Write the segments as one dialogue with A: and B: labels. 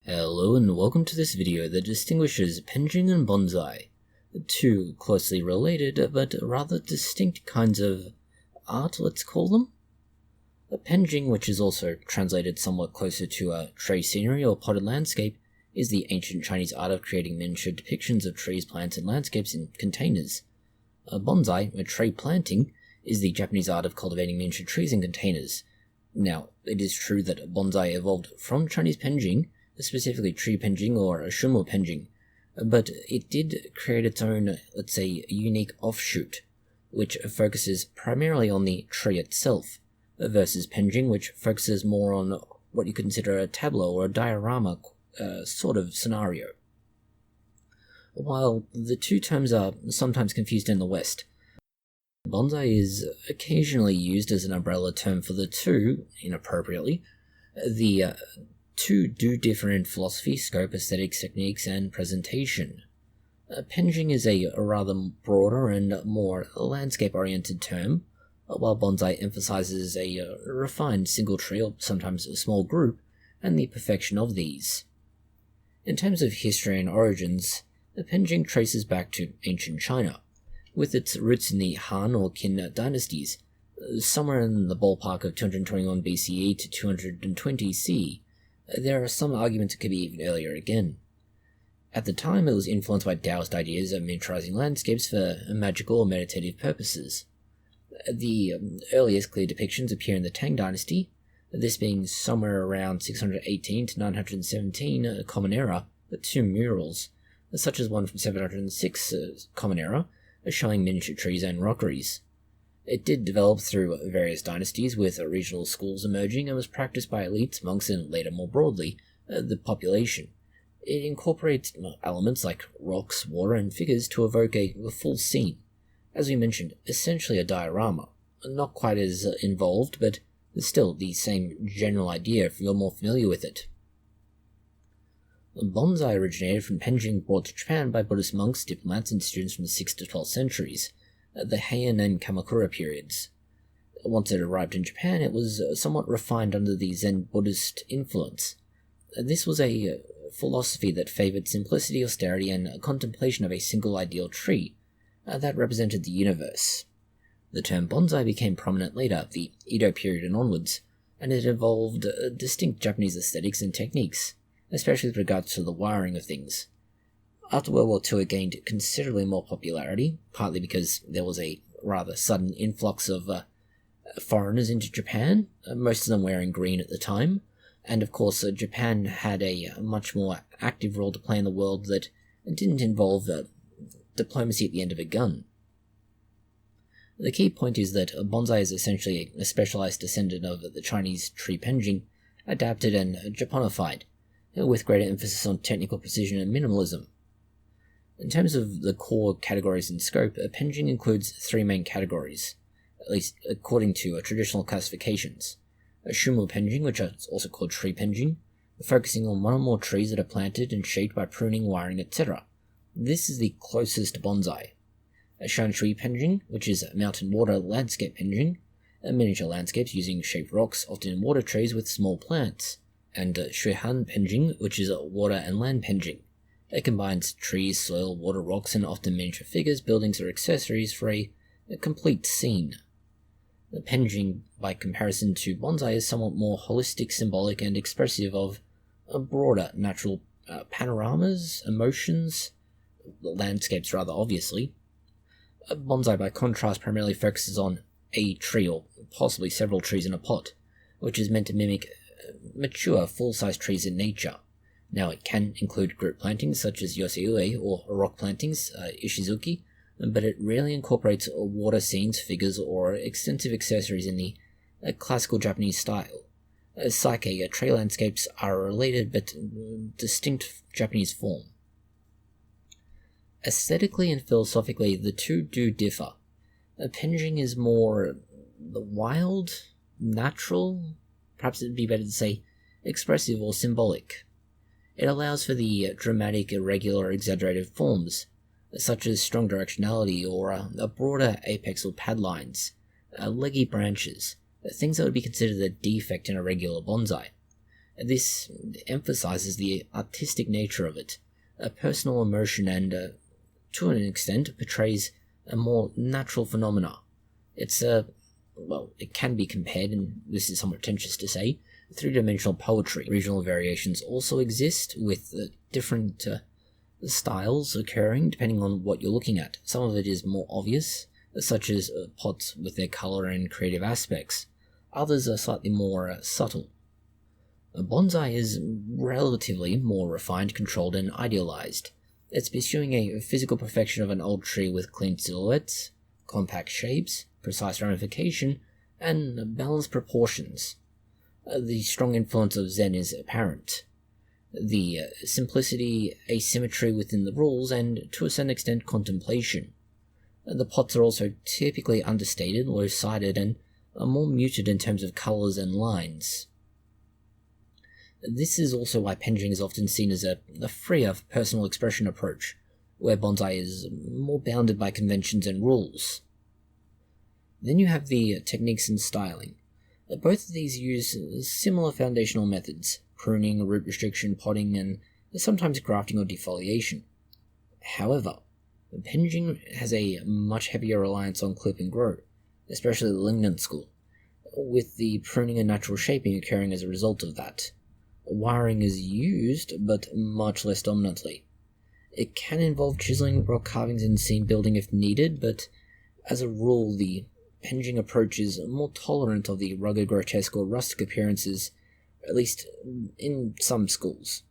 A: Hello and welcome to this video that distinguishes Penjing and Bonsai, two closely related but rather distinct kinds of art, let's call them. Penjing, which is also translated somewhat closer to a tree scenery or potted landscape, is the ancient Chinese art of creating miniature depictions of trees, plants, and landscapes in containers. Bonsai, a tree planting, is the Japanese art of cultivating miniature trees in containers. Now, it is true that bonsai evolved from Chinese Penjing, specifically tree penjing or Shumu penjing, but it did create its own, let's say, unique offshoot, which focuses primarily on the tree itself, versus penjing, which focuses more on what you consider a tableau or a diorama sort of scenario. While the two terms are sometimes confused in the West, bonsai is occasionally used as an umbrella term for the two, inappropriately. The two do differ in philosophy, scope, aesthetics, techniques, and presentation. Penjing is a rather broader and more landscape-oriented term, while bonsai emphasizes a refined single tree or sometimes a small group, and the perfection of these. In terms of history and origins, Penjing traces back to ancient China, with its roots in the Han or Qin dynasties, somewhere in the ballpark of 221 BCE to 220 CE. There are some arguments it could be even earlier again. At the time, it was influenced by Daoist ideas of miniaturizing landscapes for magical or meditative purposes. The earliest clear depictions appear in the Tang dynasty, this being somewhere around 618 to 917 Common Era, but two murals, such as one from 706 Common Era, showing miniature trees and rockeries. It did develop through various dynasties, with regional schools emerging, and was practiced by elites, monks, and later more broadly, the population. It incorporates elements like rocks, water, and figures to evoke a full scene. As we mentioned, essentially a diorama. Not quite as involved, but still the same general idea if you're more familiar with it. Bonsai originated from Penjing, brought to Japan by Buddhist monks, diplomats, and students from the 6th to 12th centuries, the Heian and Kamakura periods. Once it arrived in Japan, it was somewhat refined under the Zen Buddhist influence. This was a philosophy that favored simplicity, austerity, and contemplation of a single ideal tree that represented the universe. The term bonsai became prominent later, the Edo period and onwards, and it involved distinct Japanese aesthetics and techniques, especially with regards to the wiring of things. After World War II, it gained considerably more popularity, partly because there was a rather sudden influx of foreigners into Japan, most of them wearing green at the time, and of course Japan had a much more active role to play in the world that didn't involve diplomacy at the end of a gun. The key point is that bonsai is essentially a specialized descendant of the Chinese tree penjing, adapted and Japanified, with greater emphasis on technical precision and minimalism. In terms of the core categories in scope, penjing includes three main categories, at least according to traditional classifications. Shumu penjing, which is also called tree penjing, focusing on one or more trees that are planted and shaped by pruning, wiring, etc. This is the closest to bonsai. Shanshui penjing, which is mountain water landscape penjing, miniature landscapes using shaped rocks, often in water trees with small plants. And Shuihan penjing, which is water and land penjing. It combines trees, soil, water, rocks, and often miniature figures, buildings, or accessories for a complete scene. The penjing, by comparison to bonsai, is somewhat more holistic, symbolic, and expressive of broader natural panoramas, emotions, landscapes rather obviously. Bonsai, by contrast, primarily focuses on a tree, or possibly several trees in a pot, which is meant to mimic mature, full-size trees in nature. Now, it can include group plantings such as yosei or rock plantings, ishizuki, but it rarely incorporates water scenes, figures, or extensive accessories in the classical Japanese style. Saike, tree landscapes are a related but distinct Japanese form. Aesthetically and philosophically, the two do differ. Penjing is more wild, natural, perhaps it would be better to say expressive or symbolic. It allows for the dramatic, irregular, exaggerated forms, such as strong directionality or a broader apex or pad lines, leggy branches, things that would be considered a defect in a regular bonsai. This emphasizes the artistic nature of it, a personal emotion, and to an extent portrays a more natural phenomena. It's it can be compared, and this is somewhat pretentious to say, three-dimensional poetry. Regional variations also exist with different styles occurring depending on what you're looking at. Some of it is more obvious, such as pots with their color and creative aspects. Others are slightly more subtle. Bonsai is relatively more refined, controlled, and idealized. It's pursuing a physical perfection of an old tree with clean silhouettes, compact shapes, precise ramification, and balanced proportions. The strong influence of Zen is apparent. The simplicity, asymmetry within the rules, and to a certain extent contemplation. The pots are also typically understated, low-sided, and are more muted in terms of colors and lines. This is also why Penjing is often seen as a freer personal expression approach, where bonsai is more bounded by conventions and rules. Then you have the techniques and styling. Both of these use similar foundational methods: pruning, root restriction, potting, and sometimes grafting or defoliation. However, Penjing has a much heavier reliance on clip and grow, especially the Lingnan school, with the pruning and natural shaping occurring as a result of that. Wiring is used, but much less dominantly. It can involve chiseling, rock carvings, and scene building if needed, but as a rule, the Penjing approach is more tolerant of the rugged, grotesque, or rustic appearances, at least in some schools.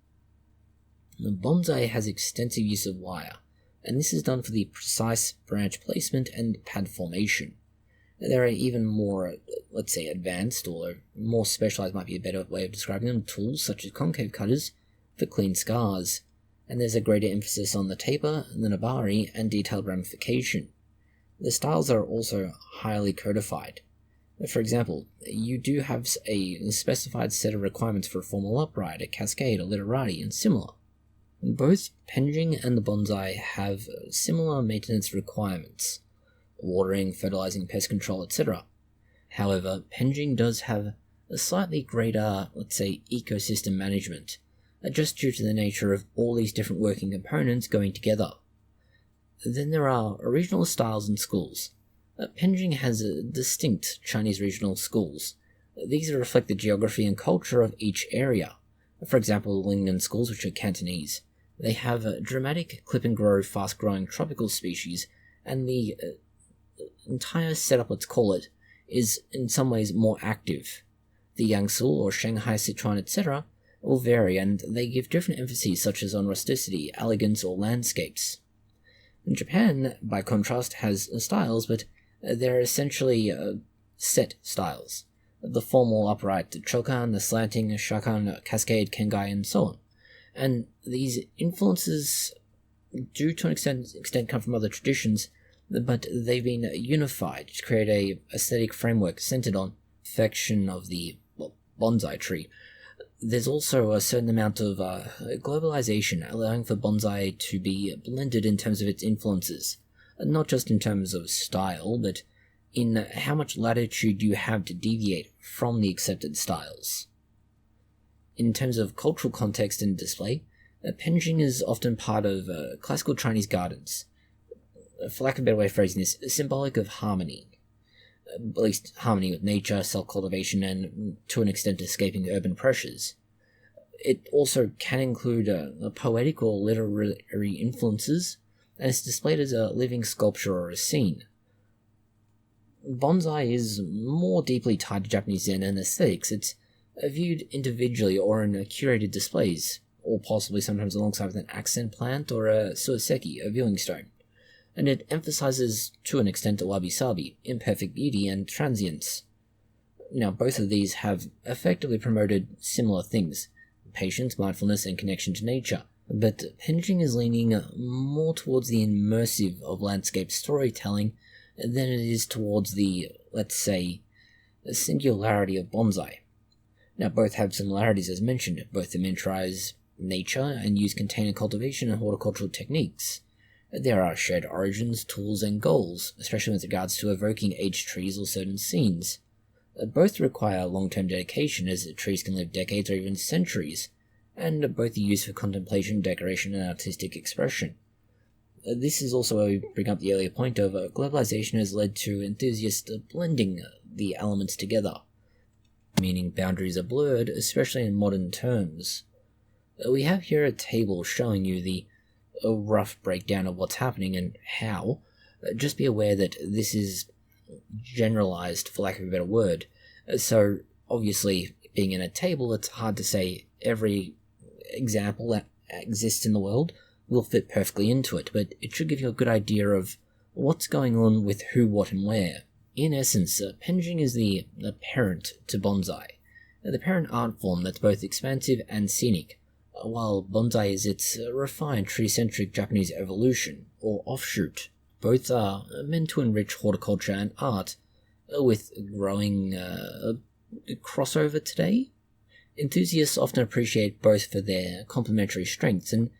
A: The bonsai has extensive use of wire, and this is done for the precise branch placement and pad formation. There are even more, let's say, advanced or more specialized, might be a better way of describing them, tools such as concave cutters for clean scars, and there's a greater emphasis on the taper, the nabari, and detailed ramification. The styles are also highly codified. For example, you do have a specified set of requirements for a formal upright, a cascade, a literati, and similar. Both Penjing and the bonsai have similar maintenance requirements: watering, fertilizing, pest control, etc. However, Penjing does have a slightly greater, let's say, ecosystem management, just due to the nature of all these different working components going together. Then there are regional styles and schools. Penjing has distinct Chinese regional schools. These reflect the geography and culture of each area. For example, Lingnan schools, which are Cantonese, they have dramatic clip and grow, fast-growing tropical species, and the entire setup, let's call it, is in some ways more active. The Yangtze or Shanghai, Sichuan, etc. will vary, and they give different emphases such as on rusticity, elegance, or landscapes. Japan, by contrast, has styles, but they're essentially set styles. The formal upright chokan, the slanting shakan, cascade, kengai, and so on. And these influences do to an extent come from other traditions, but they've been unified to create a aesthetic framework centered on perfection of the bonsai tree. There's also a certain amount of globalization, allowing for bonsai to be blended in terms of its influences, not just in terms of style, but in how much latitude you have to deviate from the accepted styles. In terms of cultural context and display, Penjing is often part of classical Chinese gardens. For lack of a better way of phrasing this, symbolic of harmony. At least harmony with nature, self-cultivation, and to an extent escaping urban pressures. It also can include poetic or literary influences, and is displayed as a living sculpture or a scene. Bonsai is more deeply tied to Japanese Zen and aesthetics. It's viewed individually or in curated displays, or possibly sometimes alongside with an accent plant or a suiseki, a viewing stone. And it emphasizes, to an extent, wabi-sabi, imperfect beauty, and transience. Now, both of these have effectively promoted similar things: patience, mindfulness, and connection to nature. But Penjing is leaning more towards the immersive of landscape storytelling than it is towards the, let's say, singularity of bonsai. Now, both have similarities as mentioned. Both miniaturize nature and use container cultivation and horticultural techniques. There are shared origins, tools, and goals, especially with regards to evoking aged trees or certain scenes. Both require long-term dedication, as trees can live decades or even centuries, and both are used for contemplation, decoration, and artistic expression. This is also where we bring up the earlier point of globalization has led to enthusiasts blending the elements together, meaning boundaries are blurred, especially in modern terms. We have here a table showing you the rough breakdown of what's happening and how. Just be aware that this is generalized, for lack of a better word. So, obviously, being in a table, it's hard to say every example that exists in the world will fit perfectly into it, but it should give you a good idea of what's going on with who, what, and where. In essence, Penjing is the parent to bonsai, the parent art form that's both expansive and scenic, while bonsai is its refined tree-centric Japanese evolution, or offshoot. Both are meant to enrich horticulture and art, with growing crossover today. Enthusiasts often appreciate both for their complementary strengths, and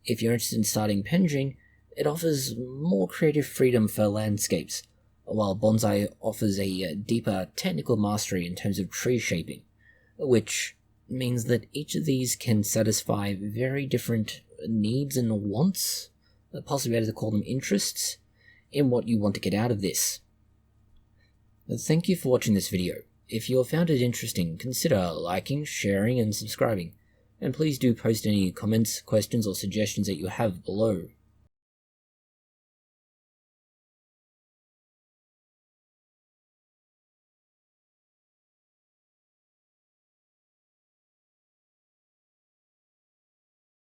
A: if you're interested in starting Penjing, it offers more creative freedom for landscapes, while bonsai offers a deeper technical mastery in terms of tree shaping, which means that each of these can satisfy very different needs and wants, possibly better to call them interests, in what you want to get out of this. Thank you for watching this video. If you have found it interesting, consider liking, sharing, and subscribing, and please do post any comments, questions, or suggestions that you have below.